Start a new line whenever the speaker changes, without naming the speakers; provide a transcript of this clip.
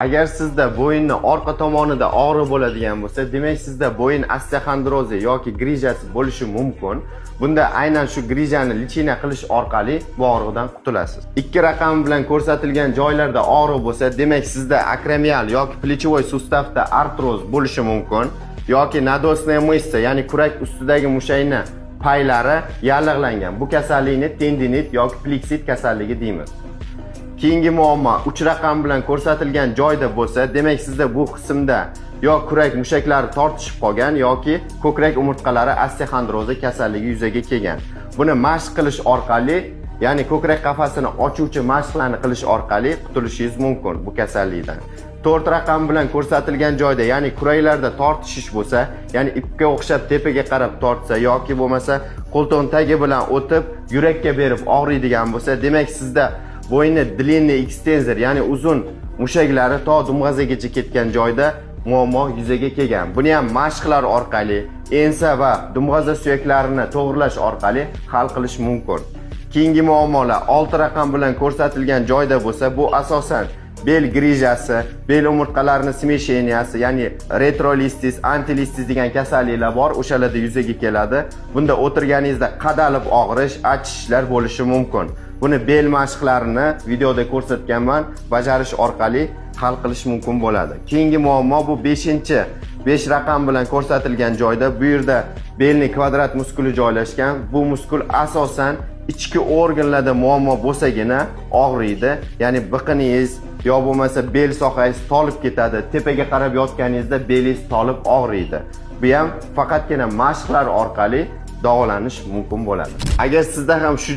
Agar sizda bo'yinni orqa tomonida og'riq bo'ladigan bo'lsa, demak sizda bo'yin osteoxondrozi yoki grijasi bo'lishi mumkin. Bunda aynan shu grijani lichina qilish orqali bu og'riqdan qutulasiz. Ikki raqam bilan ko'rsatilgan joylarda og'riq bo'lsa, demak sizda akremial yoki плечевой sustavda artroz bo'lishi mumkin yoki надосная мышца, ya'ni kurak ustidagi mushakning paylari yallig'langan. Bu kasallikni tendinit yoki pleksit kasalligi deymiz. Keyingi muammo 3 raqam bilan ko'rsatilgan joyda bo'lsa, demak sizda bu qismda yo kurak mushaklari tortishib qolgan yoki ko'krak umurtqalari osteoxondrozi kasalligi yuzaga kelgan. Buni mashq qilish orqali, ya'ni ko'krak qafasini ochuvchi mashqlarni qilish orqali qutulishingiz mumkin bu kasallikdan. 4 raqam bilan ko'rsatilgan joyda, ya'ni kuraklarda tortishish bo'lsa, ya'ni ipga o'xshab tepaga qarab tortsa yoki bo'lmasa qo'lton tagi bilan o'tib yurakka berib og'riydigan bo'lsa, demak sizda bo'yinni длинный ekstenzor, ya'ni uzun mushaklari to dumg'azagacha ketgan joyda muammo yuzaga kelgan. Buni ham mashqlar orqali, ensa va dumg'aza suyaklarini to'g'rilash orqali hal qilish mumkin. Keyingi muammolar 6 raqam bilan ko'rsatilgan joyda bo'lsa, bu asosan bel grijasi, bel umurtqalarining smisheniyasi, ya'ni retrolistis, antilistis degan kasalliklar bor, o'shalarda yuzaga keladi. Bunda o'tirganingizda qadalib og'rish, achishishlar bo'lishi mumkin. Buni bel mashqlarini videoda ko'rsatganman, bajarish orqali hal qilish mumkin bo'ladi. Keyingi muammo bu 5 raqam bilan ko'rsatilgan joyda, bu yerda belning kvadrat muskuli joylashgan. Bu muskul asosan ichki organlarda muammo bo'lsagina og'riydi. Ya'ni biqiningiz yo bo'lmasa bel sohangiz tolib ketadi. Tepaga qarab yotganingizda belingiz tolib og'riydi. Bu ham faqatgina mashqlar orqali davolanish mumkin bo'ladi. Agar sizda ham shu